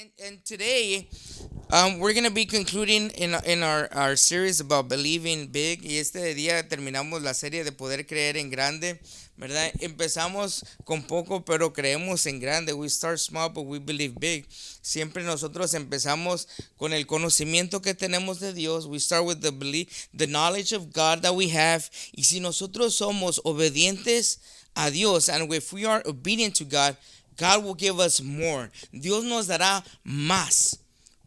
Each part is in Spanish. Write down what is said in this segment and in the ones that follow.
And today, we're going to be concluding in our series about believing big. Y este día terminamos la serie de poder creer en grande, ¿verdad? Empezamos con poco, pero creemos en grande. We start small, but we believe big. Siempre nosotros empezamos con el conocimiento que tenemos de Dios. We start with the belief, the knowledge of God that we have. Y si nosotros somos obedientes a Dios, and if we are obedient to God, God will give us more. Dios nos dará más.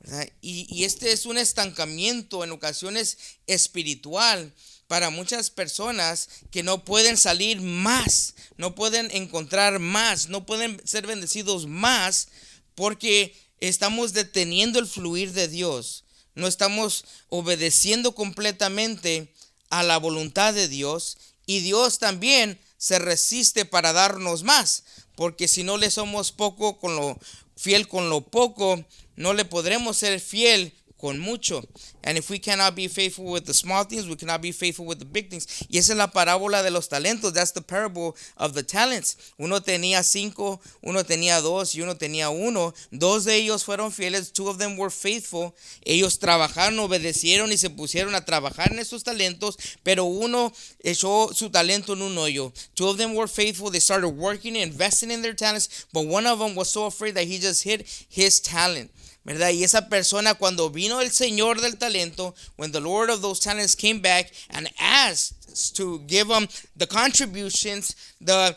¿Verdad? Y este es un estancamiento en ocasiones espiritual para muchas personas que no pueden salir más, no pueden encontrar más, no pueden ser bendecidos más porque estamos deteniendo el fluir de Dios. No estamos obedeciendo completamente a la voluntad de Dios, y Dios también se resiste para darnos más, porque si no le somos poco con lo fiel con lo poco, no le podremos ser fiel con mucho. And if we cannot be faithful with the small things, we cannot be faithful with the big things. Y esa es la parábola de los talentos. That's the parable of the talents. Uno tenía 5, uno tenía 2 y uno tenía 1. 2 de ellos fueron fieles. 2 of them were faithful. Ellos trabajaron, obedecieron y se pusieron a trabajar en esos talentos, pero uno echó su talento en un hoyo. 2 of them were faithful. They started working and investing in their talents, but one of them was so afraid that he just hid his talent. ¿Verdad? Y esa persona, cuando vino el Señor del talento, when the Lord of those talents came back and asked to give them the contributions, the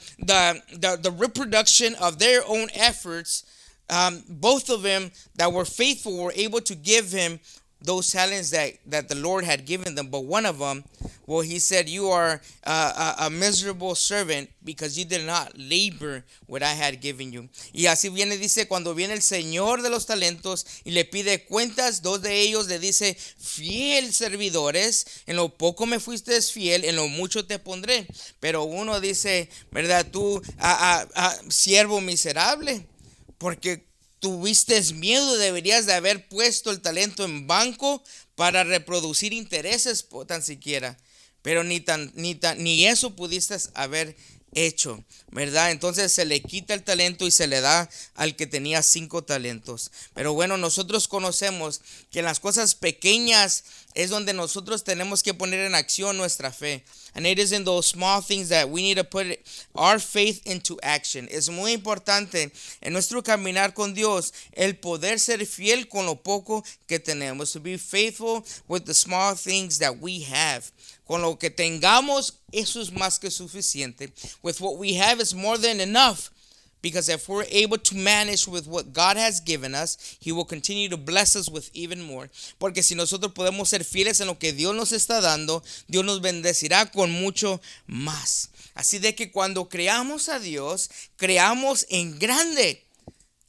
reproduction of their own efforts, both of them that were faithful were able to give him those talents that the Lord had given them. But one of them, well, he said, you are a miserable servant because you did not labor what I had given you. Y así viene, dice, cuando viene el Señor de los talentos y le pide cuentas, 2 de ellos le dice, fiel servidores, en lo poco me fuiste fiel, en lo mucho te pondré. Pero uno dice, ¿verdad? Tú, siervo miserable, porque tuviste miedo, deberías de haber puesto el talento en banco para reproducir intereses tan siquiera, pero ni eso pudiste haber hecho, ¿verdad? Entonces se le quita el talento y se le da al que tenía 5 talentos. Pero bueno, nosotros conocemos que en las cosas pequeñas es donde nosotros tenemos que poner en acción nuestra fe. And it is in those small things that we need to put our faith into action. Es muy importante en nuestro caminar con Dios el poder ser fiel con lo poco que tenemos. To be faithful with the small things that we have. Con lo que tengamos, eso es más que suficiente. With what we have is more than enough. Because if we're able to manage with what God has given us, He will continue to bless us with even more. Porque si nosotros podemos ser fieles en lo que Dios nos está dando, Dios nos bendecirá con mucho más. Así de que cuando creamos a Dios, creamos en grande.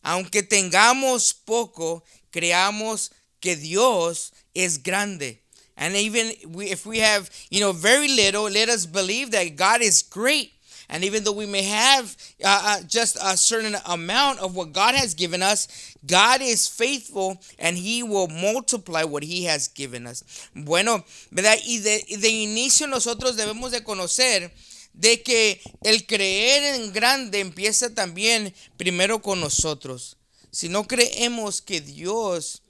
Aunque tengamos poco, creamos que Dios es grande. And even if we have, very little, let us believe that God is great. And even though we may have just a certain amount of what God has given us, God is faithful and He will multiply what He has given us. Bueno, ¿verdad? Y de inicio nosotros debemos de conocer de que el creer en grande empieza también primero con nosotros. Si no creemos que Dios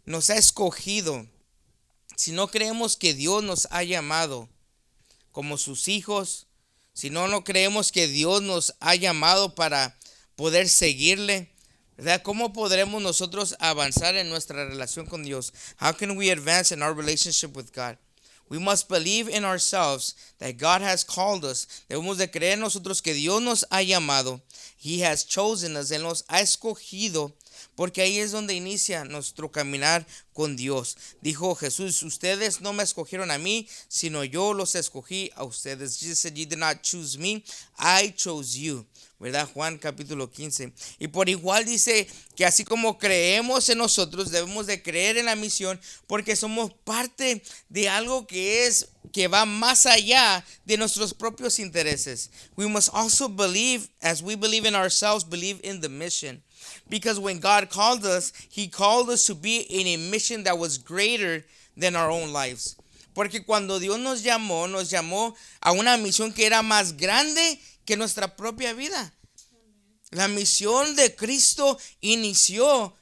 nos ha escogido, si no creemos que Dios nos ha llamado como sus hijos, si no creemos que Dios nos ha llamado para poder seguirle, ¿verdad? ¿Cómo podremos nosotros avanzar en nuestra relación con Dios? How can we advance in our relationship with God? We must believe in ourselves that God has called us. Debemos de creer nosotros que Dios nos ha llamado. He has chosen us. Él nos ha escogido. Porque ahí es donde inicia nuestro caminar con Dios. Dijo Jesús, ustedes no me escogieron a mí, sino yo los escogí a ustedes. Jesus said, you did not choose me, I chose you. ¿Verdad? Juan capítulo 15. Y por igual dice que así como creemos en nosotros, debemos de creer en la misión, porque somos parte de algo que va más allá de nuestros propios intereses. We must also believe, as we believe in ourselves, believe in the mission. Because when God called us, He called us to be in a mission that was greater than our own lives. Porque cuando Dios nos llamó a una misión que era más grande que nuestra propia vida. La misión de Cristo inició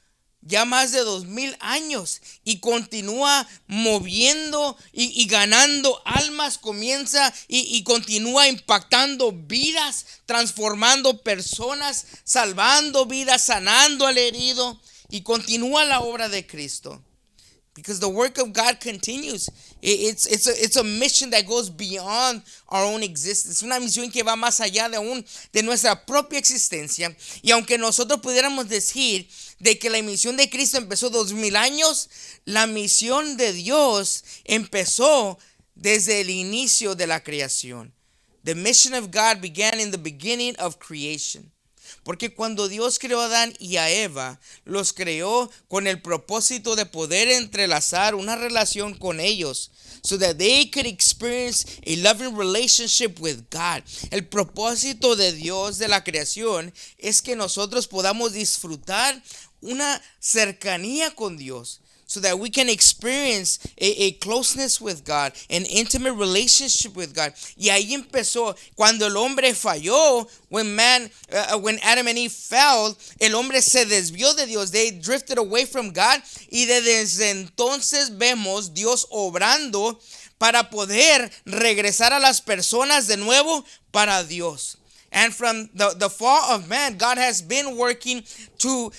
ya más de 2000 años y continúa moviendo y ganando almas, comienza y continúa impactando vidas, transformando personas, salvando vidas, sanando al herido y continúa la obra de Cristo. Because the work of God continues. It's a mission that goes beyond our own existence. Una misión que va más allá de nuestra propia existencia. Y aunque nosotros pudiéramos decir de que la misión de Cristo empezó 2000 años, la misión de Dios empezó desde el inicio de la creación. The mission of God began in the beginning of creation. Porque cuando Dios creó a Adán y a Eva, los creó con el propósito de poder entrelazar una relación con ellos, so that they could experience a loving relationship with God. El propósito de Dios de la creación es que nosotros podamos disfrutar una cercanía con Dios, so that we can experience a closeness with God, an intimate relationship with God. Y ahí empezó cuando el hombre falló, when Adam and Eve fell, el hombre se desvió de Dios. They drifted away from God. Y desde entonces vemos Dios obrando para poder regresar a las personas de nuevo para Dios. And from the fall of man, God has been working to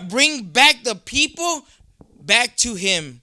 bring back the people back to him.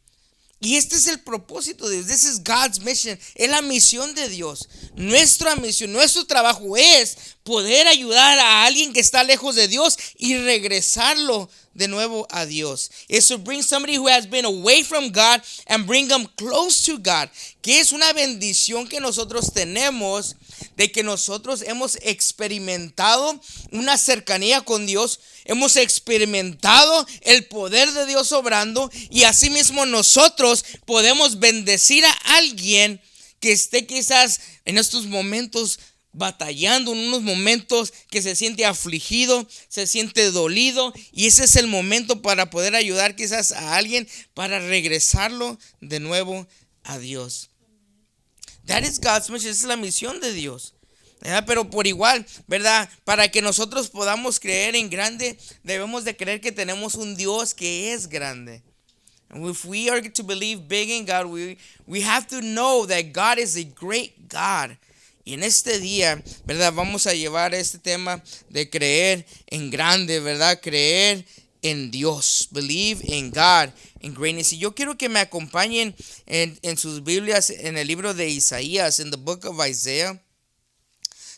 Y este es el propósito de Dios. This is God's mission. Es la misión de Dios. Nuestra misión, nuestro trabajo es poder ayudar a alguien que está lejos de Dios y regresarlo de nuevo a Dios. It's to bring somebody who has been away from God and bring them close to God. Que es una bendición que nosotros tenemos, de que nosotros hemos experimentado una cercanía con Dios, hemos experimentado el poder de Dios obrando, y asimismo nosotros podemos bendecir a alguien que esté quizás en estos momentos batallando, en unos momentos que se siente afligido, se siente dolido, y ese es el momento para poder ayudar quizás a alguien para regresarlo de nuevo a Dios. That is God's mission. Esa es la misión de Dios. ¿Verdad? Pero por igual, ¿verdad? Para que nosotros podamos creer en grande, debemos de creer que tenemos un Dios que es grande. And if we are to believe big in God, we have to know that God is a great God. Y en este día, ¿verdad? Vamos a llevar este tema de creer en grande, ¿verdad? Creer en Dios. Believe in God, in greatness. Y yo quiero que me acompañen en sus Biblias en el libro de Isaías, en the book of Isaiah,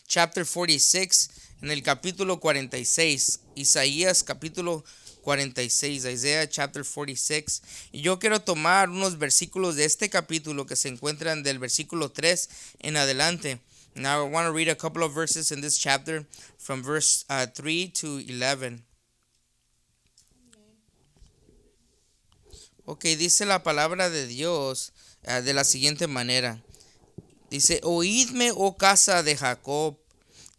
chapter 46, en el capítulo 46. Isaías capítulo 46, Isaiah chapter 46. Y yo quiero tomar unos versículos de este capítulo que se encuentran del versículo 3 en adelante. Now I want to read a couple of verses in this chapter from verse 3 to 11. Ok, dice la palabra de Dios de la siguiente manera. Dice: oídme, oh casa de Jacob,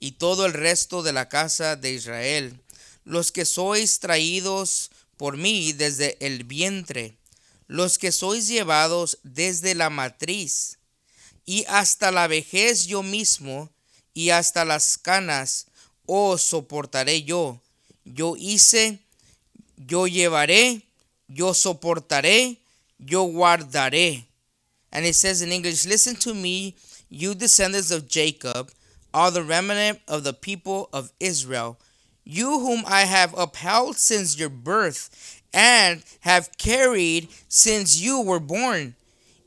y todo el resto de la casa de Israel, los que sois traídos por mí desde el vientre, los que sois llevados desde la matriz, y hasta la vejez yo mismo, y hasta las canas os soportaré yo. Yo hice, yo llevaré, yo soportaré, yo guardaré. And it says in English, listen to me, you descendants of Jacob, all the remnant of the people of Israel, you whom I have upheld since your birth, and have carried since you were born.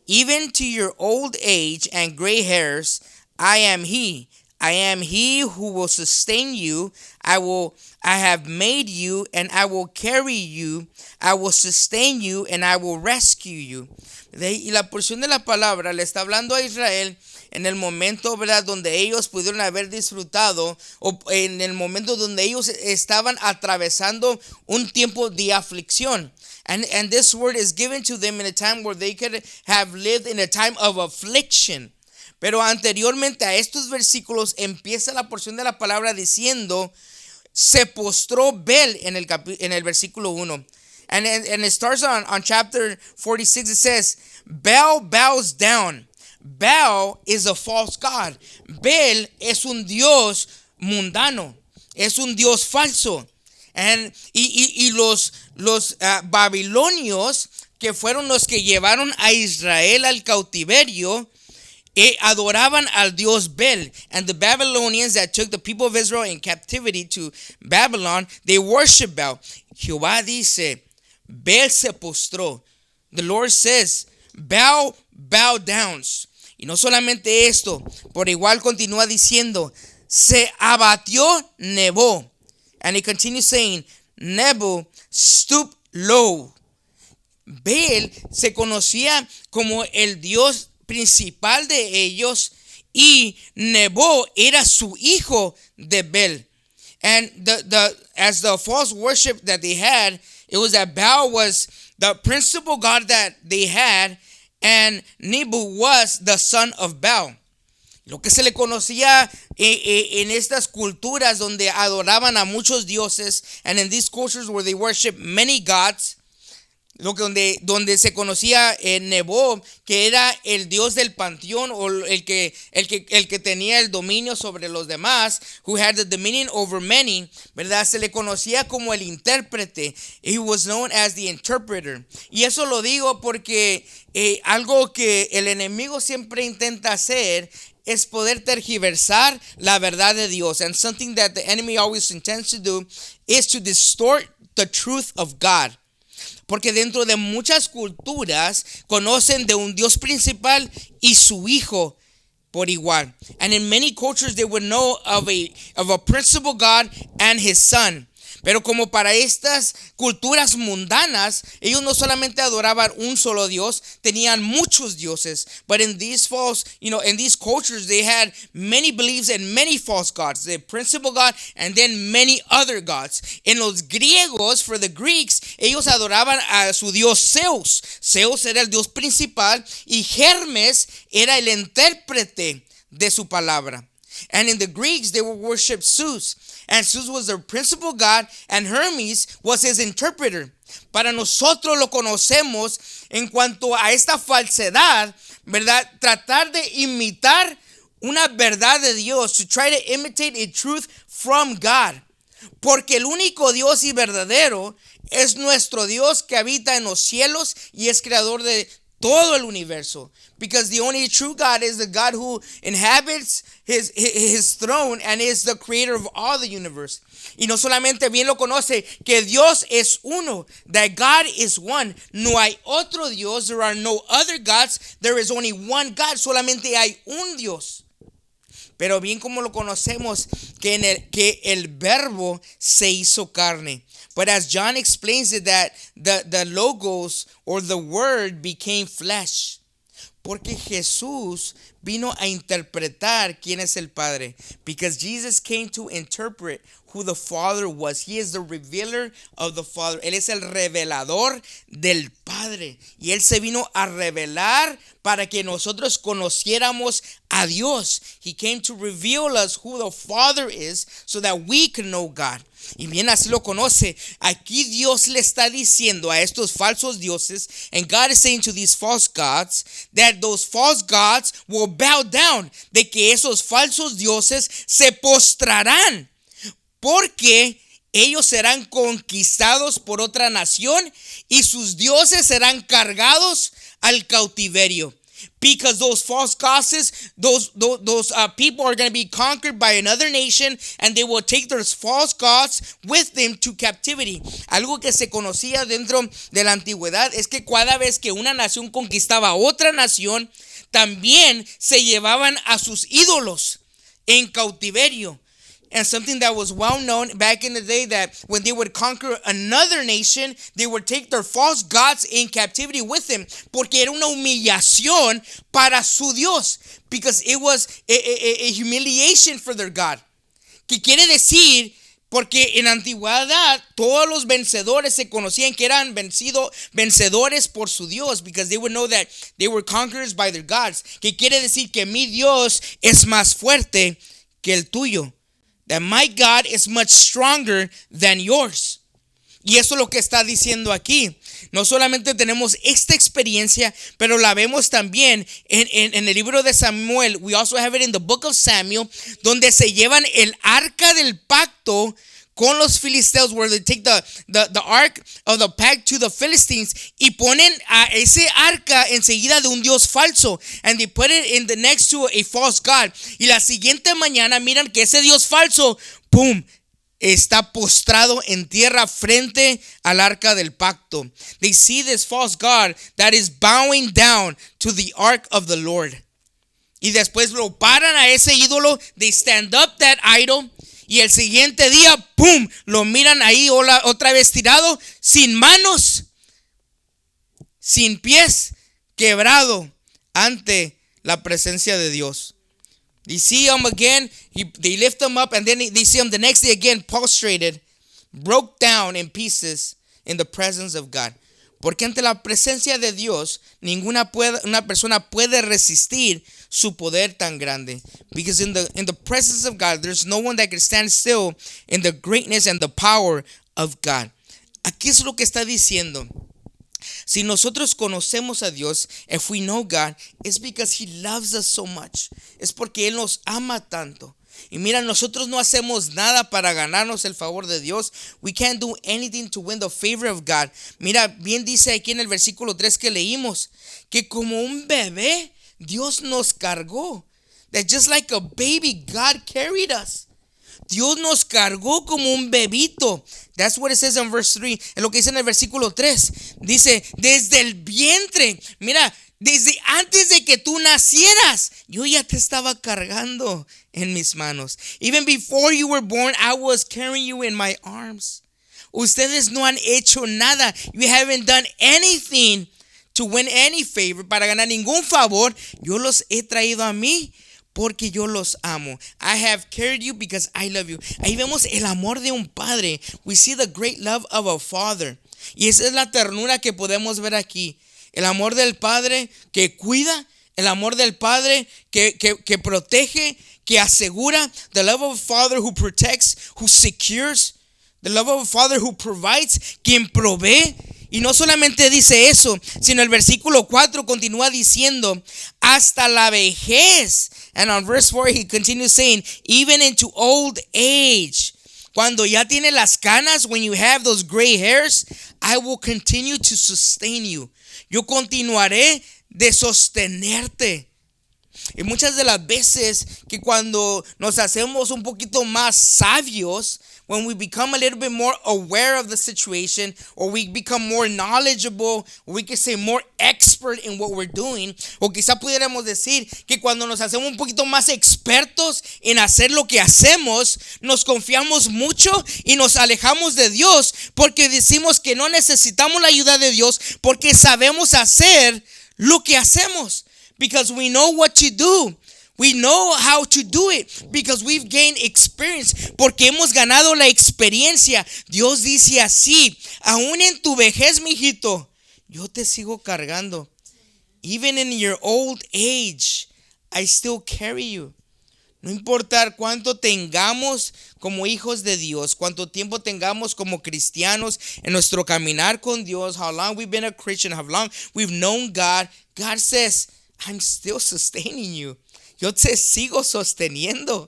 Even to your old age and gray hairs, I am he. I am he who will sustain you. I have made you, and I will carry you. I will sustain you, and I will rescue you. Y la porción de la palabra le está hablando a Israel en el momento, ¿verdad?, donde ellos pudieron haber disfrutado, o en el momento donde ellos estaban atravesando un tiempo de aflicción. And this word is given to them in a time where they could have lived in a time of affliction. Pero anteriormente a estos versículos empieza la porción de la palabra diciendo: se postró Bel en el versículo 1. And it starts on chapter 46. It says, Baal bows down. Baal is a false god. Bel es un dios mundano. Es un dios falso. Y los babilonios, que fueron los que llevaron a Israel al cautiverio, adoraban al dios Bel. And the Babylonians that took the people of Israel in captivity to Babylon, they worship Baal. Jehová dice, Bel se postró. The Lord says, Baal bow downs. Y no solamente esto, por igual continúa diciendo, se abatió Nebo. And he continues saying, Nebo stooped low. Bel se conocía como el dios principal de ellos, y Nebo era su hijo de Bel. And as the false worship that they had, it was that Baal was the principal god that they had, and Nebo was the son of Baal. Lo que se le conocía en estas culturas donde adoraban a muchos dioses, and in these cultures where they worship many gods, donde se conocía Nebo, que era el dios del panteón, o el que tenía el dominio sobre los demás, who had the dominion over many, ¿verdad? Se le conocía como el intérprete. He was known as the interpreter. Y eso lo digo porque algo que el enemigo siempre intenta hacer es poder tergiversar la verdad de Dios. And something that the enemy always intends to do is to distort the truth of God. Porque dentro de muchas culturas conocen de un Dios principal y su hijo por igual. And in many cultures they would know of a principal God and his son. Pero como para estas culturas mundanas, ellos no solamente adoraban un solo Dios, tenían muchos dioses. But in these in these cultures, they had many beliefs in many false gods. The principal God and then many other gods. En los griegos, for the Greeks, ellos adoraban a su dios Zeus. Zeus era el dios principal y Hermes era el intérprete de su palabra. And in the Greeks, they would worship Zeus. And Zeus was their principal god, and Hermes was his interpreter. Para nosotros lo conocemos en cuanto a esta falsedad, ¿verdad? Tratar de imitar una verdad de Dios, to try to imitate a truth from God. Porque el único Dios y verdadero es nuestro Dios que habita en los cielos y es creador de todo el universo. Because the only true God is the God who inhabits his throne and is the creator of all the universe. Y no solamente bien lo conoce, que Dios es uno, that God is one. No hay otro Dios, there are no other gods, there is only one God, solamente hay un Dios. Pero bien como lo conocemos, que el verbo se hizo carne. But as John explains it, that the logos or the word became flesh. Porque Jesús vino a interpretar quién es el Padre. Because Jesus came to interpret who the Father was. He is the revealer of the Father. Él es el revelador del Padre. Y Él se vino a revelar para que nosotros conociéramos a Dios. He came to reveal us who the Father is so that we can know God. Y bien así lo conoce. Aquí Dios le está diciendo a estos falsos dioses, and God is saying to these false gods, that those false gods will bow down, de que esos falsos dioses se postrarán, porque ellos serán conquistados por otra nación y sus dioses serán cargados al cautiverio. Because those false gods, those people are going to be conquered by another nation, and they will take those false gods with them to captivity. Algo que se conocía dentro de la antigüedad es que cada vez que una nación conquistaba a otra nación, también se llevaban a sus ídolos en cautiverio. And something that was well known back in the day, that when they would conquer another nation, they would take their false gods in captivity with them, porque era una humillación para su Dios, because it was a humiliation for their God. ¿Qué quiere decir? Porque en la antigüedad todos los vencedores se conocían que eran vencedores por su Dios, because they would know that they were conquerors by their gods. ¿Qué quiere decir? Que mi Dios es más fuerte que el tuyo. That my God is much stronger than yours. Y eso es lo que está diciendo aquí. No solamente tenemos esta experiencia, pero la vemos también en el libro de Samuel. We also have it in the book of Samuel, donde se llevan el arca del pacto con los filisteos, where they take the ark of the pact to the Philistines, y ponen a ese arca enseguida de un dios falso, and they put it in the next to a false god. Y la siguiente mañana miran que ese dios falso, ¡pum!, está postrado en tierra frente al arca del pacto. They see this false god that is bowing down to the ark of the Lord. Y después lo paran a ese ídolo. They stand up that idol. Y el siguiente día, ¡pum!, lo miran ahí otra vez tirado, sin manos, sin pies, quebrado ante la presencia de Dios. They see him again, they lift him up, and then they see him the next day again prostrated, broke down in pieces in the presence of God. Porque ante la presencia de Dios, una persona puede resistir su poder tan grande. Because in the presence of God, there's no one that can stand still in the greatness and the power of God. Aquí es lo que está diciendo. Si nosotros conocemos a Dios, if we know God, it's because He loves us so much. Es porque Él nos ama tanto. Y mira, nosotros no hacemos nada para ganarnos el favor de Dios. We can't do anything to win the favor of God. Mira, bien dice aquí en el versículo 3 que leímos, que como un bebé, Dios nos cargó. That just like a baby, God carried us. Dios nos cargó como un bebito. That's what it says in verse 3. Es lo que dice en el versículo 3. Dice, desde el vientre. Mira, desde antes de que tú nacieras, yo ya te estaba cargando en mis manos. Even before you were born, I was carrying you in my arms. Ustedes no han hecho nada. You haven't done anything to win any favor, para ganar ningún favor. Yo los he traído a mí porque yo los amo. I have carried you because I love you. Ahí vemos el amor de un padre. We see the great love of a father. Y esa es la ternura que podemos ver aquí. El amor del padre que cuida. El amor del padre que protege, que asegura. The love of a father who protects, who secures. The love of a father who provides, quien provee. Y no solamente dice eso, sino el versículo 4 continúa diciendo, hasta la vejez. And on verse 4 he continues saying, even into old age. Cuando ya tiene las canas, when you have those gray hairs, I will continue to sustain you. Yo continuaré de sostenerte. Y muchas de las veces que cuando nos hacemos un poquito más sabios, when we become a little bit more aware of the situation, or we become more knowledgeable, or we can say more expert in what we're doing, o quizá pudiéramos decir que cuando nos hacemos un poquito más expertos en hacer lo que hacemos, nos confiamos mucho y nos alejamos de Dios porque decimos que no necesitamos la ayuda de Dios porque sabemos hacer lo que hacemos. Because we know what to do. We know how to do it because we've gained experience. Porque hemos ganado la experiencia. Dios dice así, aún en tu vejez, mijito, yo te sigo cargando. Even in your old age, I still carry you. No importa cuánto tengamos como hijos de Dios, cuánto tiempo tengamos como cristianos en nuestro caminar con Dios, how long we've been a Christian, how long we've known God, God says, I'm still sustaining you. Yo te sigo sosteniendo.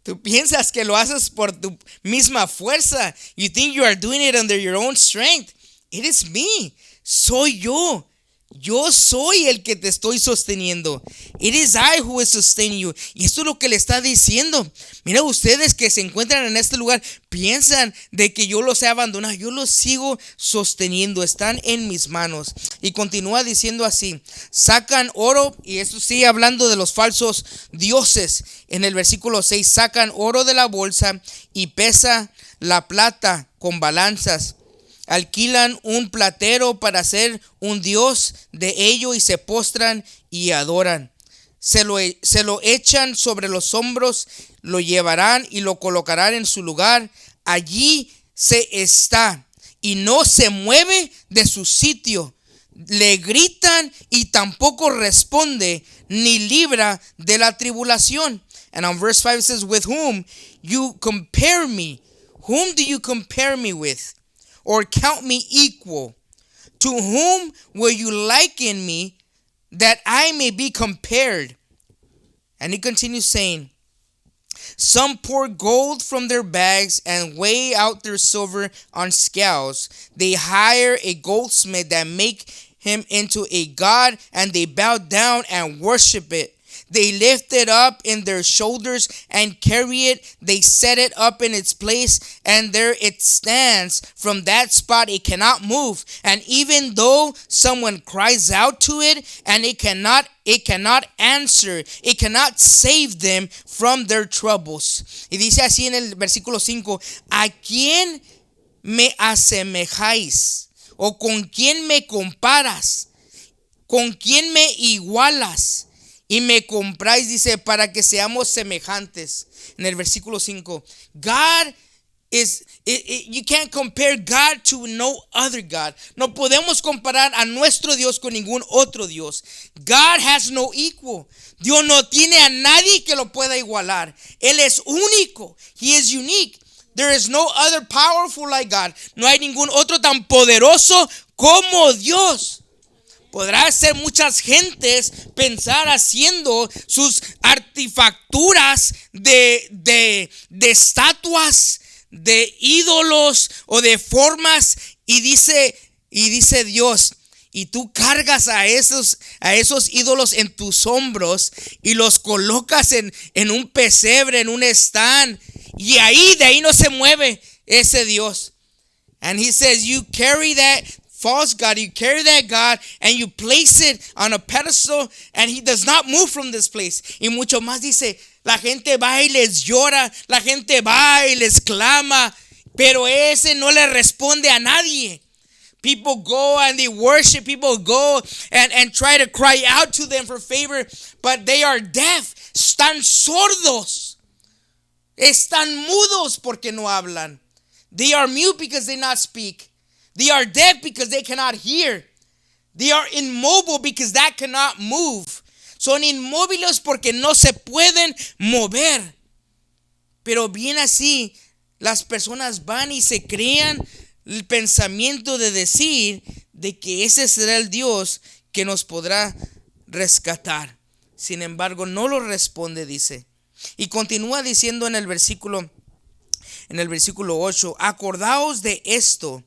Tú piensas que lo haces por tu misma fuerza. You think you are doing it under your own strength. It is me. Soy yo. Yo soy el que te estoy sosteniendo. It is I who is sustaining you. Y esto es lo que le está diciendo. Mira, ustedes que se encuentran en este lugar piensan de que yo los he abandonado. Yo los sigo sosteniendo. Están en mis manos. Y continúa diciendo así. Sacan oro. Y esto sigue hablando de los falsos dioses. En el versículo 6. Sacan oro de la bolsa y pesa la plata con balanzas. Alquilan un platero para hacer un dios de ello y se postran y adoran. Se lo echan sobre los hombros, lo llevarán y lo colocarán en su lugar. Allí se está y no se mueve de su sitio. Le gritan y tampoco responde ni libra de la tribulación. And on verse 5 it says, with whom you compare me? Whom do you compare me with? Or count me equal? To whom will you liken me that I may be compared? And he continues saying, Some pour gold from their bags and weigh out their silver on scales. They hire a goldsmith that make him into a god, and they bow down and worship it. They lift it up in their shoulders and carry it. They set it up in its place, and there it stands. From that spot it cannot move. And even though someone cries out to it, and it cannot answer, it cannot save them from their troubles. Y dice así en el versículo 5, ¿a quién me asemejáis? ¿O con quién me comparas? ¿Con quién me igualas? Y me compráis, dice, para que seamos semejantes. En el versículo 5, God is, you can't compare God to no other God. No podemos comparar a nuestro Dios con ningún otro Dios. God has no equal. Dios no tiene a nadie que lo pueda igualar. Él es único. He is unique. There is no other powerful like God. No hay ningún otro tan poderoso como Dios. Podrá ser muchas gentes pensar haciendo sus artefacturas de estatuas, de ídolos o de formas, y dice Dios, y tú cargas a esos ídolos en tus hombros y los colocas en un pesebre, en un stand, y de ahí no se mueve ese Dios. And he says, you carry that false God, you carry that God, and you place it on a pedestal, and he does not move from this place. Y mucho más dice, la gente va y les llora, la gente va y les clama, pero ese no le responde a nadie. People go and they worship, people go and try to cry out to them for favor, but they are deaf, están sordos, están mudos porque no hablan. They are mute because they not speak. They are deaf because they cannot hear. They are immobile because that cannot move. Son inmóviles porque no se pueden mover. Pero bien así, las personas van y se crean el pensamiento de decir de que ese será el Dios que nos podrá rescatar. Sin embargo, no lo responde, dice. Y continúa diciendo en el versículo 8, acordaos de esto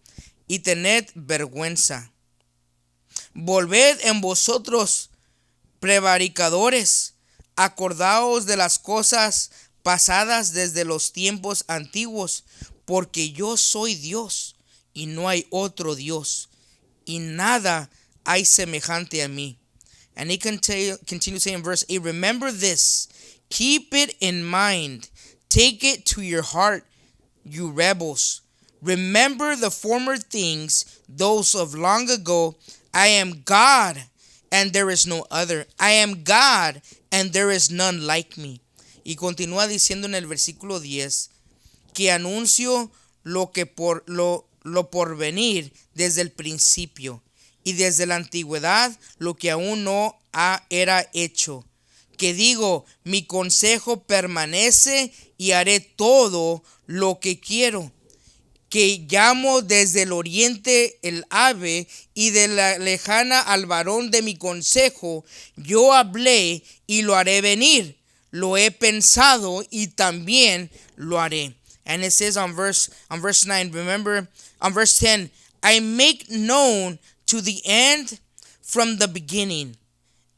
y tened vergüenza. Volved en vosotros, prevaricadores, acordaos de las cosas pasadas desde los tiempos antiguos, porque yo soy Dios y no hay otro Dios, y nada hay semejante a mí. And he continues saying in verse 8, remember this, keep it in mind, take it to your heart, you rebels. Remember the former things, those of long ago. I am God, and there is no other. I am God, and there is none like me. Y continúa diciendo en el versículo 10, que anuncio lo por venir desde el principio, y desde la antigüedad lo que aún no era hecho. Que digo, mi consejo permanece y haré todo lo que quiero. Que llamo desde el oriente el ave y de la lejana al varón de mi consejo. Yo hablé y lo haré venir. Lo he pensado y también lo haré. And it says on verse 9, remember, on verse 10, I make known to the end from the beginning,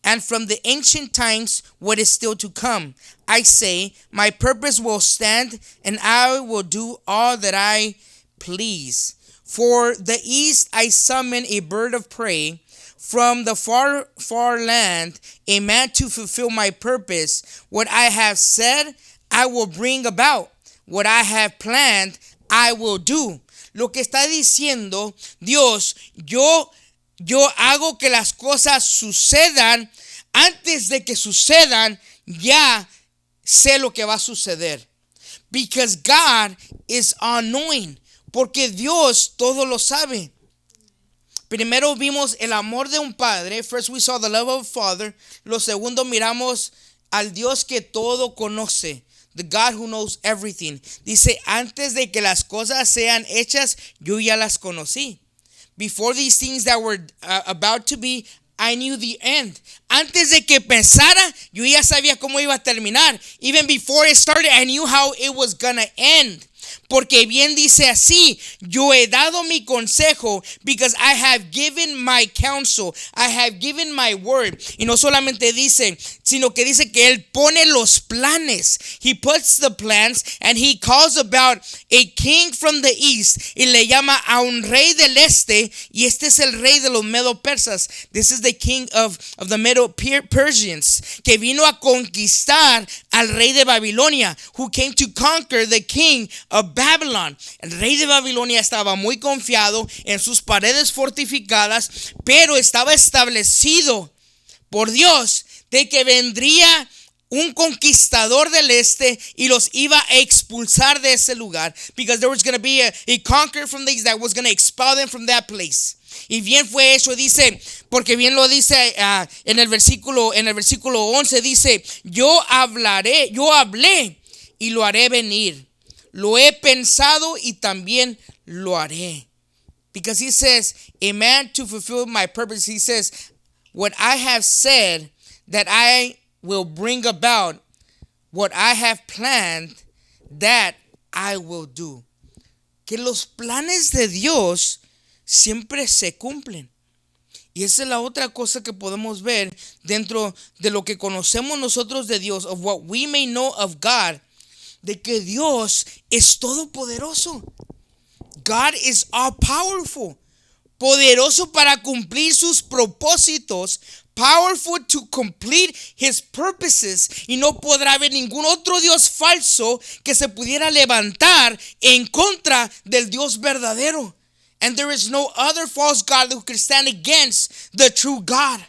and from the ancient times what is still to come. I say, my purpose will stand, and I will do all that I please. For the east I summon a bird of prey, from the far land a man to fulfill my purpose. What I have said I will bring about. What I have planned I will do. Lo que está diciendo Dios, yo hago que las cosas sucedan. Antes de que sucedan, ya sé lo que va a suceder. Because God is all-knowing. Porque Dios todo lo sabe. Primero vimos el amor de un padre. First we saw the love of a father. Lo segundo miramos al Dios que todo conoce. The God who knows everything. Dice, antes de que las cosas sean hechas, yo ya las conocí. Before these things that were about to be, I knew the end. Antes de que empezara, yo ya sabía cómo iba a terminar. Even before it started, I knew how it was gonna end. Porque bien dice así, yo he dado mi consejo because I have given my counsel, I have given my word. Y no solamente dice, sino que dice que él pone los planes. He puts the plans and he calls about a king from the east. Y le llama a un rey del este. Y este es el rey de los Medo-Persas. This is the king of the Medo-Persians. Que vino a conquistar al rey de Babilonia. Who came to conquer the king of Babylon. El rey de Babilonia estaba muy confiado en sus paredes fortificadas, pero estaba establecido por Dios de que vendría un conquistador del este y los iba a expulsar de ese lugar, because there was going to be a conqueror from the east that was going to expel them from that place. Y bien fue eso, dice, porque bien lo dice en el versículo 11, dice, yo hablé y lo haré venir. Lo he pensado y también lo haré. Because he says, a man to fulfill my purpose, he says, what I have said that I will bring about, what I have planned, that I will do. Que los planes de Dios siempre se cumplen. Y esa es la otra cosa que podemos ver dentro de lo que conocemos nosotros de Dios, of what we may know of God, de que Dios es todopoderoso. God is all powerful. Poderoso para cumplir sus propósitos. Powerful to complete his purposes. Y no podrá haber ningún otro Dios falso que se pudiera levantar en contra del Dios verdadero. And there is no other false God who can stand against the true God.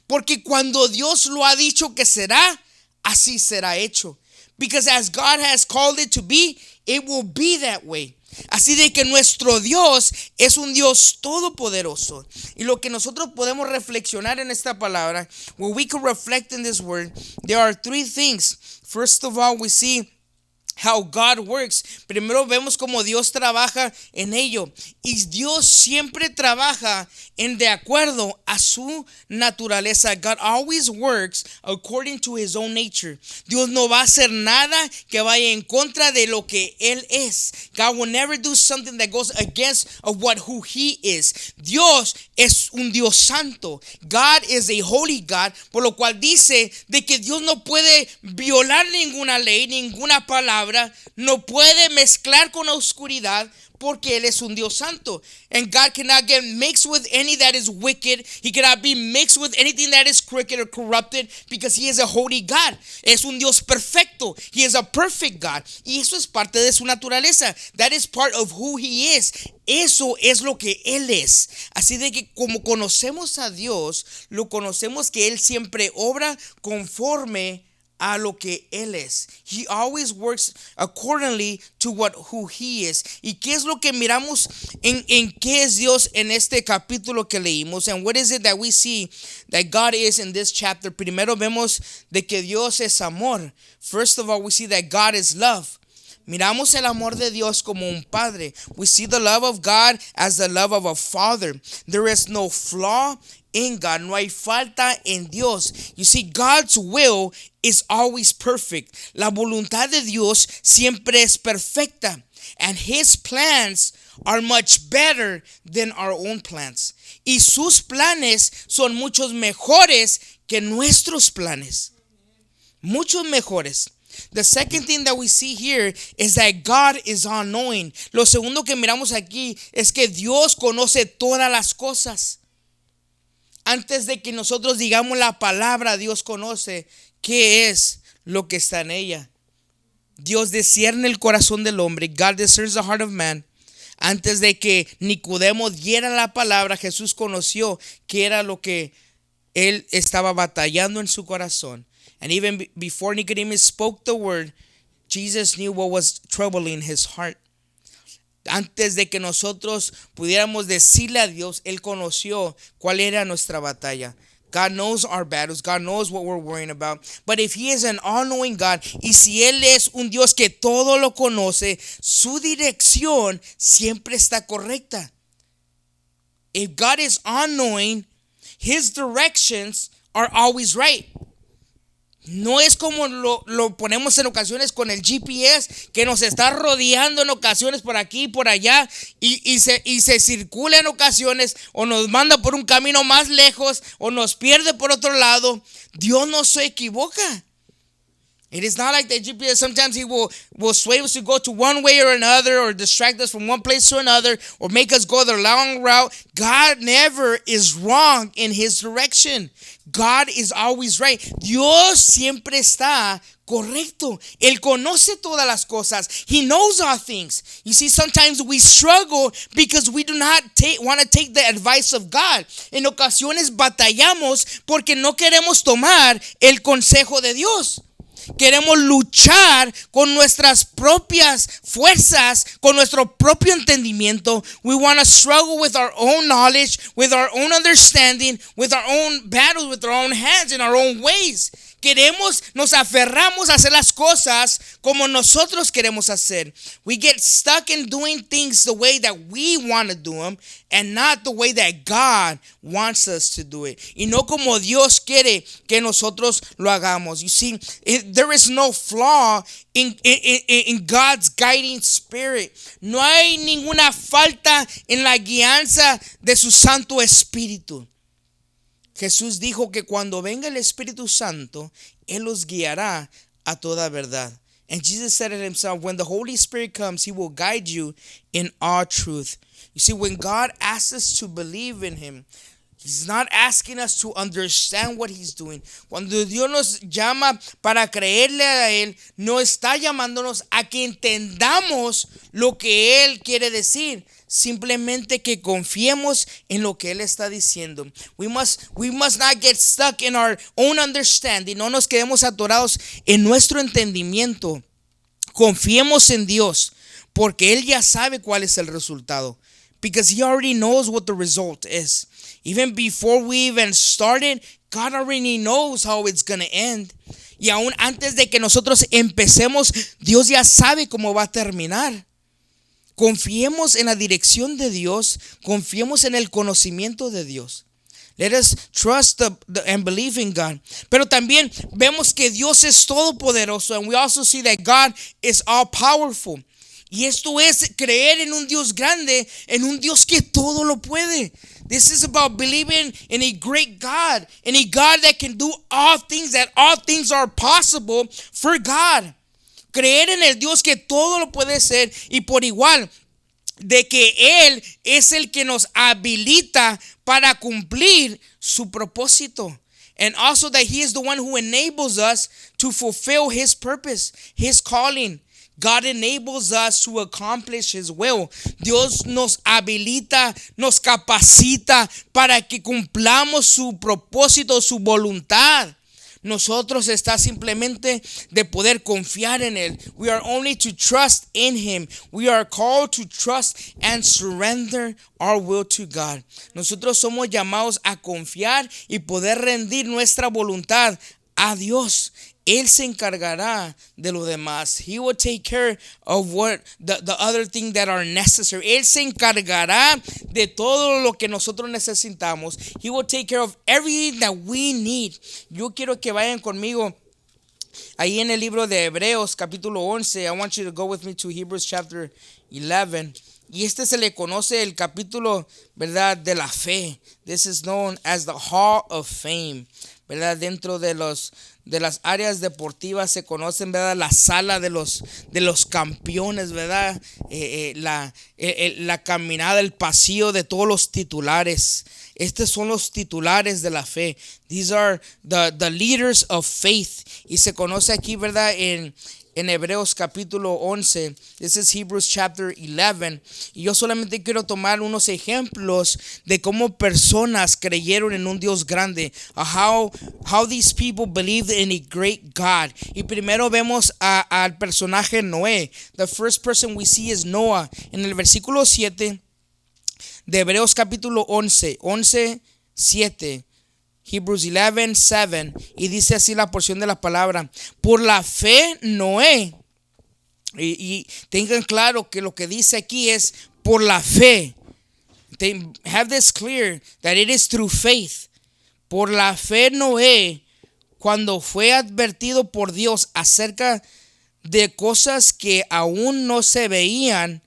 Porque cuando Dios lo ha dicho que será, así será hecho. Because as God has called it to be, it will be that way. Así de que nuestro Dios es un Dios todopoderoso. Y lo que nosotros podemos reflexionar en esta palabra, when we can reflect in this word, there are three things. First of all, we see how God works. Primero vemos cómo Dios trabaja en ello. Y Dios siempre trabaja en de acuerdo a su naturaleza. God always works according to his own nature. Dios no va a hacer nada que vaya en contra de lo que él es. God will never do something that goes against of who he is. Dios es un Dios santo. God is a holy God, por lo cual dice de que Dios no puede violar ninguna ley, ninguna palabra, no puede mezclar con la oscuridad, porque él es un Dios santo. And God cannot get mixed with any that is wicked. He cannot be mixed with anything that is crooked or corrupted, because he is a holy God. Es un Dios perfecto. He is a perfect God. Y eso es parte de su naturaleza. That is part of who he is. Eso es lo que él es. Así de que como conocemos a Dios, lo conocemos que él siempre obra conforme a lo que él es. He always works accordingly to who he is. ¿Y qué es lo que miramos en qué es Dios en este capítulo que leímos? And what is it that we see that God is in this chapter? Primero vemos de que Dios es amor. First of all, we see that God is love. Miramos el amor de Dios como un padre. We see the love of God as the love of a father. There is no flaw in God. No hay falta en Dios. You see, God's will is always perfect. La voluntad de Dios siempre es perfecta. And his plans are much better than our own plans. Y sus planes son muchos mejores que nuestros planes. Muchos mejores. The second thing that we see here is that God is all-knowing. Lo segundo que miramos aquí es que Dios conoce todas las cosas. Antes de que nosotros digamos la palabra, Dios conoce qué es lo que está en ella. Dios discierne el corazón del hombre. God discerns the heart of man. Antes de que Nicodemo diera la palabra, Jesús conoció qué era lo que él estaba batallando en su corazón. And even before Nicodemus spoke the word, Jesus knew what was troubling his heart. Antes de que nosotros pudiéramos decirle a Dios, él conoció cuál era nuestra batalla. God knows our battles. God knows what we're worrying about. But if he is an all-knowing God, y si él es un Dios que todo lo conoce, su dirección siempre está correcta. If God is all-knowing, His directions are always right. No es como lo ponemos en ocasiones con el GPS, que nos está rodeando en ocasiones por aquí y por allá, y se circula en ocasiones, o nos manda por un camino más lejos, o nos pierde por otro lado. Dios no se equivoca. It is not like the GPS. Sometimes he will sway us to go to one way or another, or distract us from one place to another, or make us go the long route. God never is wrong in his direction. God is always right. Dios siempre está correcto. Él conoce todas las cosas. He knows all things. You see, sometimes we struggle because we do not want to take the advice of God. En ocasiones batallamos porque no queremos tomar el consejo de Dios. Queremos luchar con nuestras propias fuerzas, con nuestro propio entendimiento. We want to struggle with our own knowledge, with our own understanding, with our own battles, with our own hands, in our own ways. Nos aferramos a hacer las cosas como nosotros queremos hacer. We get stuck in doing things the way that we want to do them, and not the way that God wants us to do it. Y no como Dios quiere que nosotros lo hagamos. You see, there is no flaw in God's guiding spirit. No hay ninguna falta en la guianza de su Santo Espíritu. Jesús dijo que cuando venga el Espíritu Santo, Él los guiará a toda verdad. And Jesus said it himself, when the Holy Spirit comes, He will guide you in all truth. You see, when God asks us to believe in Him, He's not asking us to understand what He's doing. Cuando Dios nos llama para creerle a Él, no está llamándonos a que entendamos lo que Él quiere decir. Simplemente que confiemos en lo que Él está diciendo. We must not get stuck in our own understanding. No nos quedemos atorados en nuestro entendimiento. Confiemos en Dios, porque Él ya sabe cuál es el resultado. Because He already knows what the result is. Even before we even started, God already knows how it's going to end. Y aún antes de que nosotros empecemos, Dios ya sabe cómo va a terminar. Confiemos en la dirección de Dios. Confiemos en el conocimiento de Dios. Let us trust and believe in God. Pero también vemos que Dios es todopoderoso. And we also see that God is all powerful. Y esto es creer en un Dios grande, en un Dios que todo lo puede. This is about believing in a great God, in a God that can do all things, that all things are possible for God. Creer en el Dios que todo lo puede ser, y por igual de que Él es el que nos habilita para cumplir su propósito. And also that He is the one who enables us to fulfill His purpose, His calling. God enables us to accomplish His will. Dios nos habilita, nos capacita para que cumplamos su propósito, su voluntad. Nosotros está simplemente de poder confiar en Él. We are only to trust in Him. We are called to trust and surrender our will to God. Nosotros somos llamados a confiar y poder rendir nuestra voluntad a Dios. Él se encargará de lo demás. He will take care of what the other things that are necessary. Él se encargará de todo lo que nosotros necesitamos. He will take care of everything that we need. Yo quiero que vayan conmigo ahí en el libro de Hebreos capítulo 11. I want you to go with me to Hebrews chapter 11. Y se le conoce el capítulo, ¿verdad?, de la fe. This is known as the Hall of Fame, ¿verdad? Dentro de las áreas deportivas se conocen, ¿verdad?, la sala de los campeones, ¿verdad? La caminada, el pasillo de todos los titulares. Estos son los titulares de la fe. These are the leaders of faith. Y se conoce aquí, ¿verdad?, en Hebreos capítulo 11. This is Hebrews chapter 11. Y yo solamente quiero tomar unos ejemplos de cómo personas creyeron en un Dios grande. How these people believed in a great God. Y primero vemos al personaje Noé. The first person we see is Noah. En el versículo 7 de Hebreos capítulo 11, 7. Hebrews 11:7, y dice así la porción de la palabra: por la fe Noé, y tengan claro que lo que dice aquí es por la fe. They have this clear that it is through faith. Por la fe Noé, cuando fue advertido por Dios acerca de cosas que aún no se veían,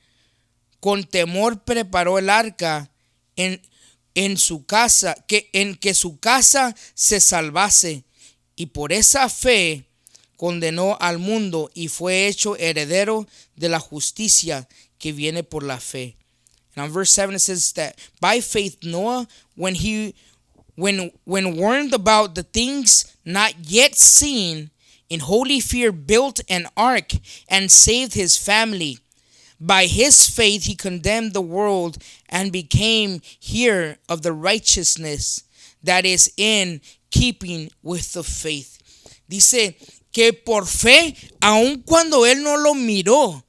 con temor preparó el arca en su casa, en que su casa se salvase, y por esa fe condenó al mundo y fue hecho heredero de la justicia que viene por la fe. And on verse 7 it says that by faith Noah, when warned about the things not yet seen, in holy fear built an ark and saved his family. By his faith he condemned the world and became heir of the righteousness that is in keeping with the faith. Dice que por fe, aun cuando él no lo miró,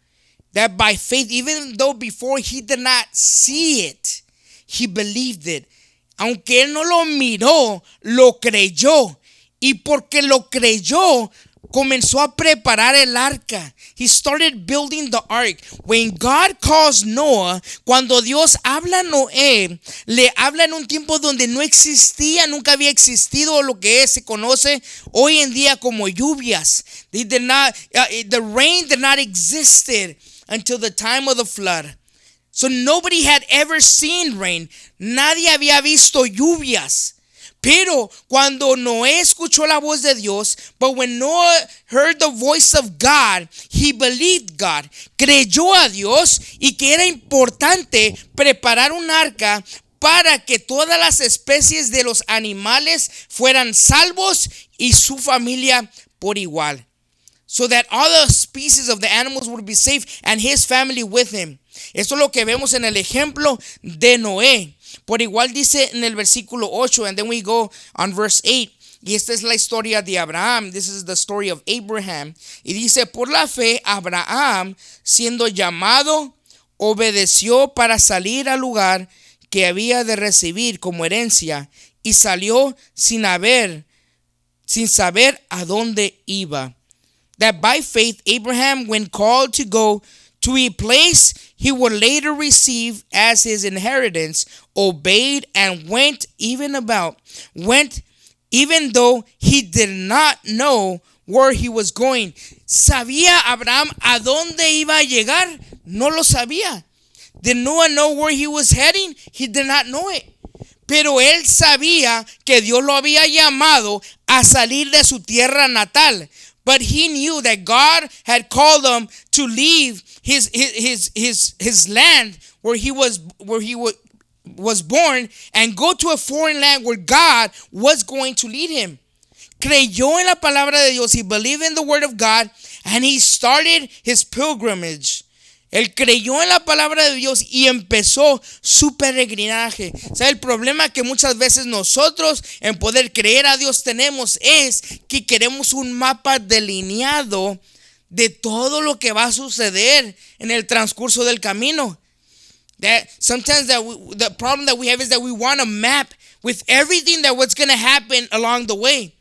that by faith, even though before he did not see it, he believed it. Aunque él no lo miró, lo creyó. Y porque lo creyó, comenzó a preparar el arca. He started building the ark. When God calls Noah, cuando Dios habla a Noé, le habla en un tiempo donde no existía, nunca había existido lo que se conoce hoy en día como lluvias. The rain did not exist until the time of the flood. So nobody had ever seen rain. Nadie había visto lluvias. Pero cuando Noé escuchó la voz de Dios, but when Noah heard the voice of God, he believed God. Creyó a Dios y que era importante preparar un arca para que todas las especies de los animales fueran salvos y su familia por igual. So that all the species of the animals would be safe and his family with him. Esto es lo que vemos en el ejemplo de Noé. Por igual dice en el versículo 8, and then we go on verse 8. Y esta es la historia de Abraham. This is the story of Abraham. Y dice, por la fe, Abraham, siendo llamado, obedeció para salir al lugar que había de recibir como herencia, y salió sin saber a dónde iba. That by faith, Abraham, when called to go to a place he would later receive as his inheritance, obeyed and went even though he did not know where he was going. ¿Sabía Abraham a dónde iba a llegar? No lo sabía. Did Noah know where he was heading? He did not know it. Pero él sabía que Dios lo había llamado a salir de su tierra natal. But he knew that God had called him to leave his land where he was born and go to a foreign land where God was going to lead him. Creyó en la palabra de Dios. He believed in the word of God and he started his pilgrimage. Él creyó en la palabra de Dios y empezó su peregrinaje. O sea, el problema que muchas veces nosotros en poder creer a Dios tenemos es que queremos un mapa delineado de todo lo que va a suceder en el transcurso del camino. That sometimes the problem that we have is that we want a map with everything that what's going to happen along the way.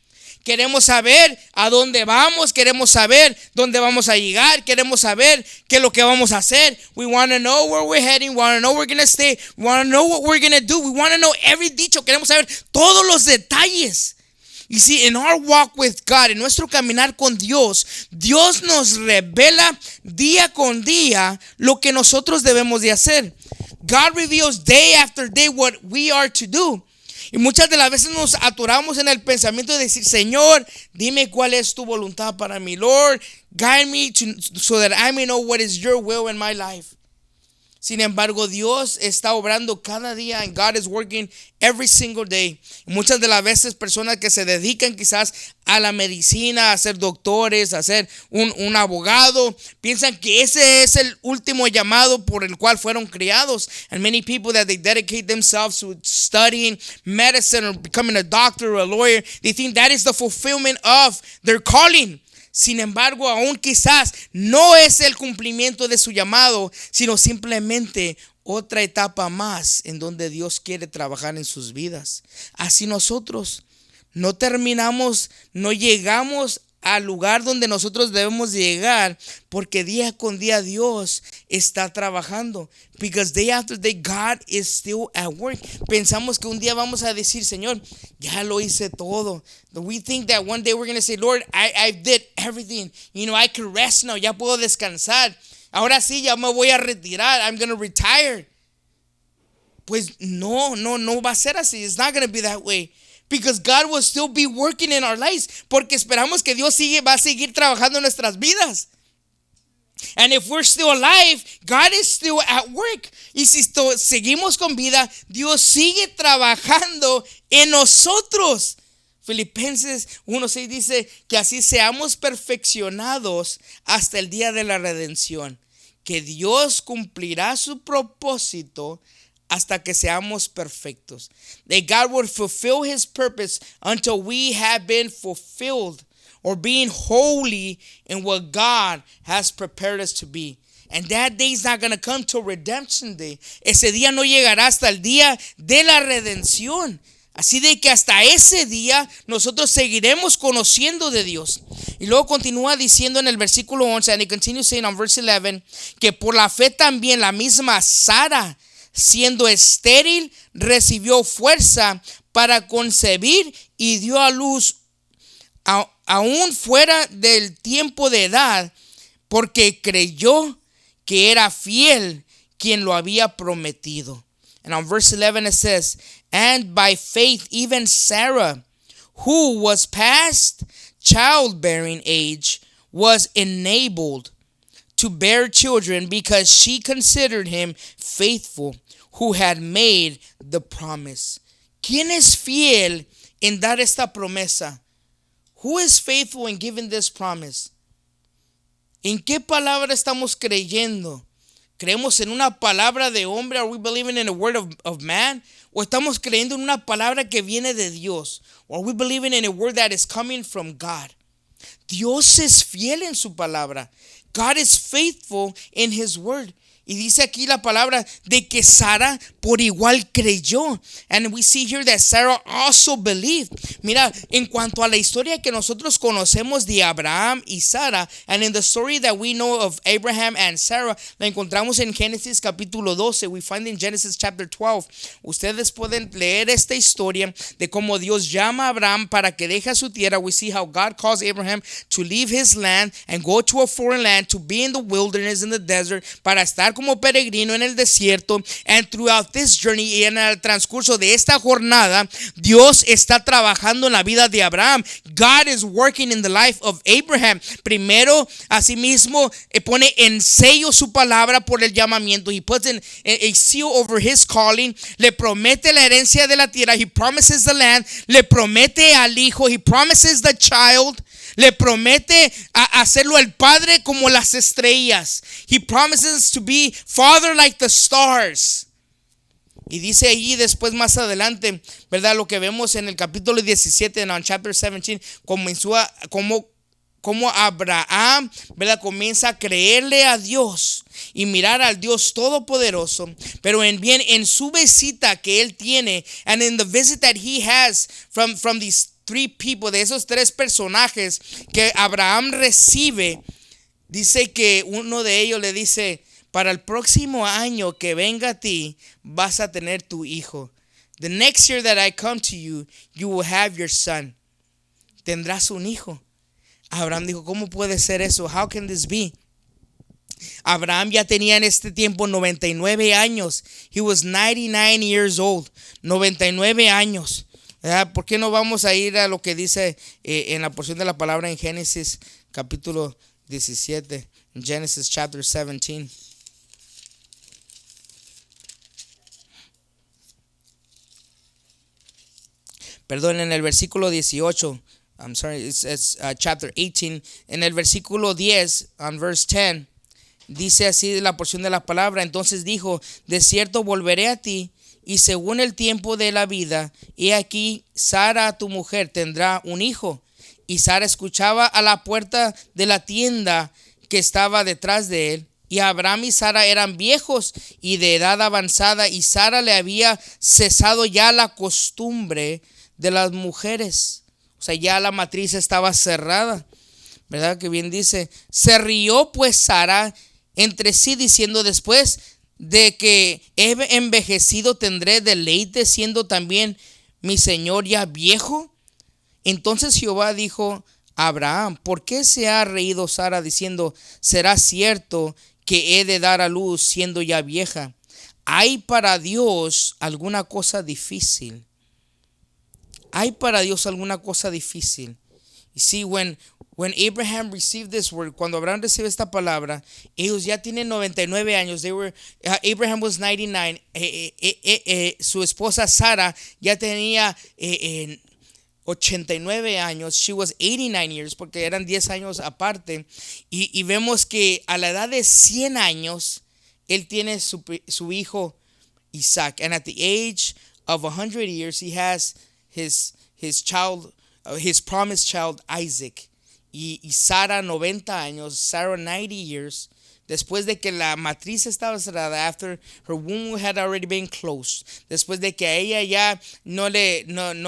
Queremos saber a dónde vamos, queremos saber dónde vamos a llegar, queremos saber qué es lo que vamos a hacer. We want to know where we're heading, we want to know where we're going to stay, we want to know what we're going to do, we want to know every dicho, queremos saber todos los detalles. Y si in our walk with God, en nuestro caminar con Dios, Dios nos revela día con día lo que nosotros debemos de hacer. God reveals day after day what we are to do. Y muchas de las veces nos atoramos en el pensamiento de decir, Señor, dime cuál es tu voluntad para mí. Lord, guide me so that I may know what is your will in my life. Sin embargo, Dios está obrando cada día and God is working every single day. Y muchas de las veces personas que se dedican quizás a la medicina, a ser doctores, a ser un abogado, piensan que ese es el último llamado por el cual fueron criados. And many people that they dedicate themselves to studying medicine or becoming a doctor or a lawyer, they think that is the fulfillment of their calling. Sin embargo, aún quizás no es el cumplimiento de su llamado, sino simplemente otra etapa más en donde Dios quiere trabajar en sus vidas. Así nosotros no terminamos, no llegamos al lugar donde nosotros debemos llegar, porque día con día Dios está trabajando. Because day after day God is still at work. Pensamos que un día vamos a decir, Señor, ya lo hice todo. We think that one day we're going to say, Lord, I did everything. I can rest now. Ya puedo descansar. Ahora sí, ya me voy a retirar. I'm going to retire. Pues no va a ser así. It's not going to be that way. Because God will still be working in our lives. Porque esperamos que Dios va a seguir trabajando en nuestras vidas. And if we're still alive, God is still at work. Y si seguimos con vida, Dios sigue trabajando en nosotros. Filipenses 1:6 dice que así seamos perfeccionados hasta el día de la redención. Que Dios cumplirá su propósito hasta que seamos perfectos. That God would fulfill his purpose until we have been fulfilled or being holy in what God has prepared us to be. And that day is not going to come till redemption day. Ese día no llegará hasta el día de la redención. Así de que hasta ese día nosotros seguiremos conociendo de Dios. Y luego continúa diciendo en el versículo 11, and he continues saying on verse 11, que por la fe también la misma Sara, siendo estéril, recibió fuerza para concebir y dio a luz aún fuera del tiempo de edad, porque creyó que era fiel quien lo había prometido. And on verse 11 it says, and by faith even Sarah, who was past childbearing age, was enabled to bear children because she considered him faithful who had made the promise. ¿Quién es fiel en dar esta promesa? Who is faithful in giving this promise? ¿En qué palabra estamos creyendo? ¿Creemos en una palabra de hombre? Are we believing in a word of man? ¿O estamos creyendo en una palabra que viene de Dios? Or are we believing in a word that is coming from God? Dios es fiel en su palabra. God is faithful in his word. Y dice aquí la palabra de que Sara por igual creyó. And we see here that Sarah also believed. Mira, en cuanto a la historia que nosotros conocemos de Abraham y Sara, and in the story that we know of Abraham and Sarah, la encontramos en Génesis capítulo 12. We find in Genesis chapter 12. Ustedes pueden leer esta historia de cómo Dios llama a Abraham para que deje su tierra. We see how God calls Abraham to leave his land and go to a foreign land, to be in the wilderness, in the desert, para estar como peregrino en el desierto. And throughout this journey, y en el transcurso de esta jornada, Dios está trabajando en la vida de Abraham. God is working in the life of Abraham. Primero, asimismo, pone en sello su palabra por el llamamiento. He puts a seal over his calling. Le promete la herencia de la tierra. He promises the land. Le promete al hijo. He promises the child. Le promete a hacerlo el padre como las estrellas. He promises to be father like the stars. Y dice allí después más adelante, ¿verdad? Lo que vemos en el capítulo 17, en chapter 17, como Abraham, ¿verdad? Comienza a creerle a Dios y mirar al Dios todopoderoso, pero en su visita que él tiene, and in the visit that he has from these three people, de esos tres personajes que Abraham recibe, dice que uno de ellos le dice: para el próximo año que venga a ti, vas a tener tu hijo. The next year that I come to you, you will have your son. Tendrás un hijo. Abraham dijo: ¿cómo puede ser eso? How can this be? Abraham ya tenía en este tiempo 99 años. He was 99 years old. 99 años. ¿Por qué no vamos a ir a lo que dice en la porción de la palabra en Génesis capítulo 17? Genesis chapter 17. Perdón, en el versículo 18. I'm sorry, it's chapter 18. En el versículo 10, on verse 10, dice así la porción de la palabra: entonces dijo: de cierto volveré a ti, y según el tiempo de la vida, he aquí Sara tu mujer tendrá un hijo. Y Sara escuchaba a la puerta de la tienda que estaba detrás de él. Y Abraham y Sara eran viejos y de edad avanzada, y Sara le había cesado ya la costumbre de las mujeres. O sea, ya la matriz estaba cerrada. ¿verdad? Que bien dice, se rió pues Sara entre sí diciendo después de que he envejecido tendré deleite siendo también mi señor ya viejo. Entonces Jehová dijo a Abraham, ¿por qué se ha reído Sara diciendo, será cierto que he de dar a luz siendo ya vieja? ¿Hay para Dios alguna cosa difícil? ¿Hay para Dios alguna cosa difícil? You see, when Abraham received this word, cuando Abraham recibe esta palabra, ellos ya tienen 99 años. Abraham was 99. Su esposa Sara ya tenía 89 años. She was 89 years, porque eran 10 años aparte. Y vemos que a la edad de 100 años, él tiene su hijo Isaac. And at the age of 100 years, he has his child, his promised child Isaac. Y Sara 90 años, Sarah 90 years, después de que la matriz estaba cerrada, after her womb had already been closed, después de que a ella ya no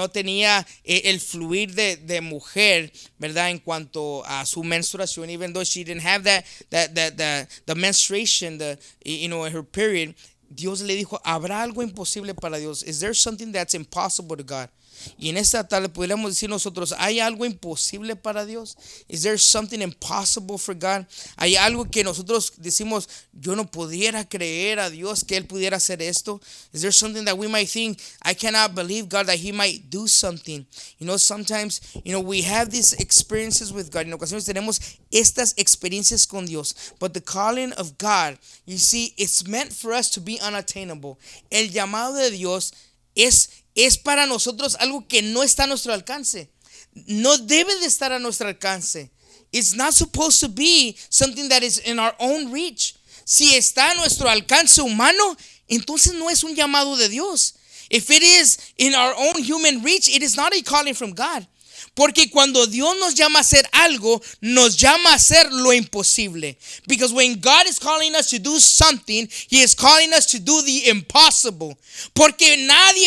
tenía el fluir de mujer, ¿verdad? En cuanto a su menstruación, even though she didn't have the menstruation, her period, Dios le dijo, ¿habrá algo imposible para Dios? Is there something that's impossible to God? Y en esta tarde podríamos decir nosotros, ¿hay algo imposible para Dios? Is there something impossible for God? ¿Hay algo que nosotros decimos, yo no pudiera creer a Dios que Él pudiera hacer esto? Is there something that we might think, I cannot believe God that He might do something? Sometimes, we have these experiences with God. En ocasiones tenemos estas experiencias con Dios. But the calling of God, you see, it's meant for us to be unattainable. El llamado de Dios es para nosotros algo que no está a nuestro alcance. No debe de estar a nuestro alcance. It's not supposed to be something that is in our own reach. Si está a nuestro alcance humano, entonces no es un llamado de Dios. If it is in our own human reach, it is not a calling from God. Porque cuando Dios nos llama a hacer algo, nos llama a hacer lo imposible. Because when God is calling us to do something, He is calling us to do the impossible. Porque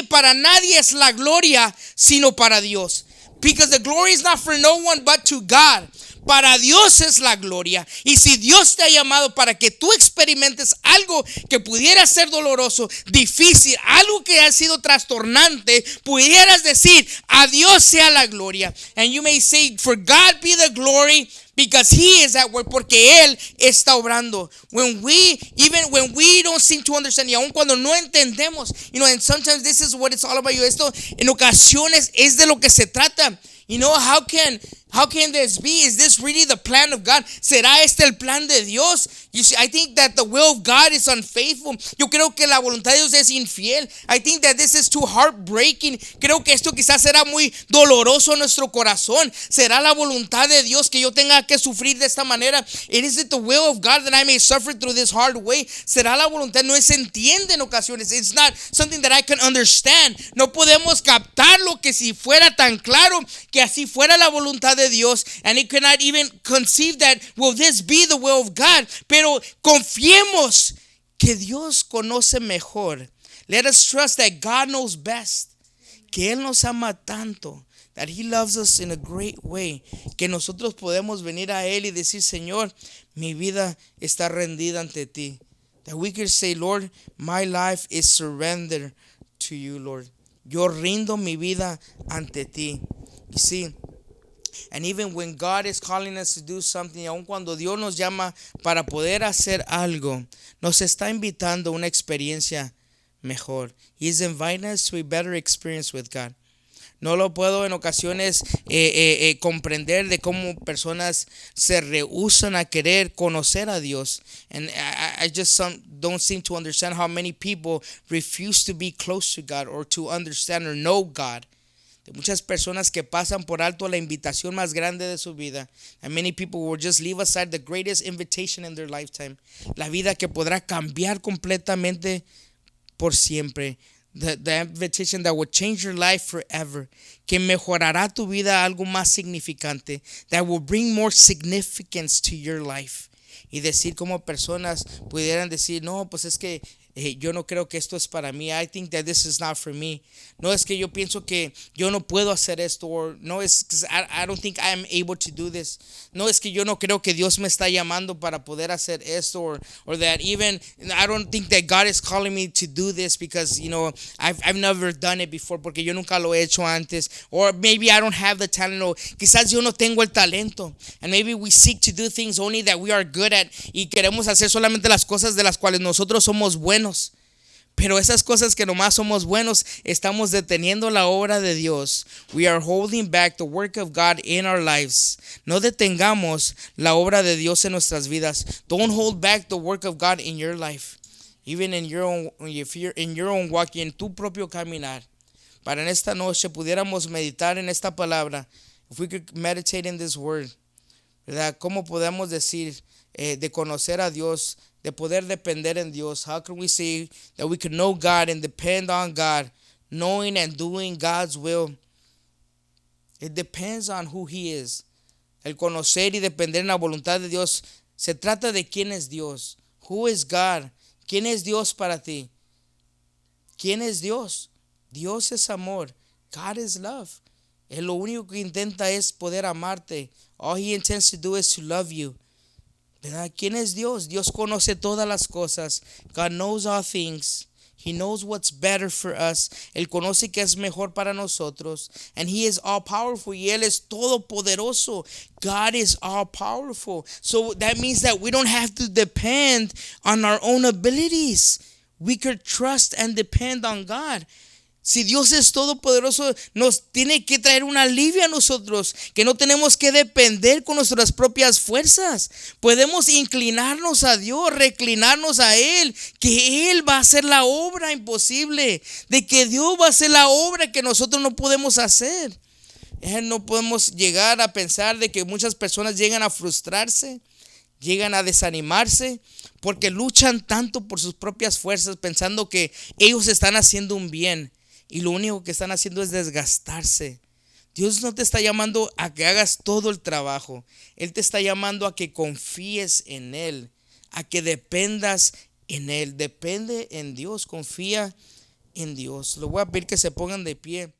para nadie es la gloria, sino para Dios. Because the glory is not for no one but to God. Para Dios es la gloria. Y si Dios te ha llamado para que tú experimentes algo que pudiera ser doloroso, difícil, algo que ha sido trastornante, pudieras decir, a Dios sea la gloria. And you may say, for God be the glory, because He is at work, porque Él está obrando. When we don't seem to understand, y aun cuando no entendemos, and sometimes this is what it's all about. Esto en ocasiones es de lo que se trata. How can this be? Is this really the plan of God? ¿Será este el plan de Dios? You see, I think that the will of God is unfaithful. Yo creo que la voluntad de Dios es infiel. I think that this is too heartbreaking. Creo que esto quizás será muy doloroso en nuestro corazón. ¿Será la voluntad de Dios que yo tenga que sufrir de esta manera? Is it the will of God that I may suffer through this hard way? ¿Será la voluntad? No se entiende en ocasiones. It's not something that I can understand. No podemos captarlo, que si fuera tan claro que así fuera la voluntad de Dios, and it cannot even conceive that, will this be the will of God? Pero confiemos que Dios conoce mejor. Let us trust that God knows best, que Él nos ama tanto, that He loves us in a great way, que nosotros podemos venir a Él y decir, Señor, mi vida está rendida ante ti. That we could say, Lord, my life is surrendered to you, Lord. Yo rindo mi vida ante ti. You see, and even when God is calling us to do something, aun cuando Dios nos llama para poder hacer algo, nos está invitando a una experiencia mejor. He is inviting us to a better experience with God. No lo puedo en ocasiones comprender de cómo personas se rehúsan a querer conocer a Dios. And I just don't seem to understand how many people refuse to be close to God or to understand or know God. De muchas personas que pasan por alto la invitación más grande de su vida. And many people will just leave aside the greatest invitation in their lifetime. La vida que podrá cambiar completamente por siempre. The invitation that will change your life forever. Que mejorará tu vida algo más significante. That will bring more significance to your life. Y decir como personas pudieran decir, no, pues es que yo no creo que esto es para mí. I think that this is not for me. No es que yo pienso que yo no puedo hacer esto. Or no es que I don't think I am able to do this. No es que yo no creo que Dios me está llamando para poder hacer esto. Or that even I don't think that God is calling me to do this because, I've never done it before. Porque yo nunca lo he hecho antes. Or maybe I don't have the talent. O quizás yo no tengo el talento. And maybe we seek to do things only that we are good at. Y queremos hacer solamente las cosas de las cuales nosotros somos buenos. Pero esas cosas que nomás somos buenos, estamos deteniendo la obra de Dios. We are holding back the work of God in our lives. No detengamos la obra de Dios en nuestras vidas. Don't hold back the work of God in your life. Even in your own, if you're in your own walk, en tu propio caminar. Para en esta noche pudiéramos meditar en esta palabra. If we could meditate in this word, ¿verdad? ¿Cómo podemos decir de conocer a Dios, de poder depender en Dios? How can we say that we can know God and depend on God, knowing and doing God's will? It depends on who He is. El conocer y depender en la voluntad de Dios se trata de quién es Dios. Who is God? ¿Quién es Dios para ti? ¿Quién es Dios? Dios es amor. God is love. Él lo único que intenta es poder amarte. All He intends to do is to love you. ¿Verdad? ¿Quién es Dios? Dios conoce todas las cosas. God knows all things. He knows what's better for us. Él conoce que es mejor para nosotros. And He is all powerful. Y Él es todopoderoso. God is all powerful. So that means that we don't have to depend on our own abilities. We could trust and depend on God. Si Dios es todopoderoso, nos tiene que traer un alivio a nosotros, que no tenemos que depender con nuestras propias fuerzas. Podemos inclinarnos a Dios, reclinarnos a Él, que Él va a hacer la obra imposible, de que Dios va a hacer la obra que nosotros no podemos hacer. No podemos llegar a pensar de que muchas personas llegan a frustrarse, llegan a desanimarse, porque luchan tanto por sus propias fuerzas, pensando que ellos están haciendo un bien. Y lo único que están haciendo es desgastarse. Dios no te está llamando a que hagas todo el trabajo. Él te está llamando a que confíes en Él, a que dependas en Él. Depende en Dios, confía en Dios. Le voy a pedir que se pongan de pie.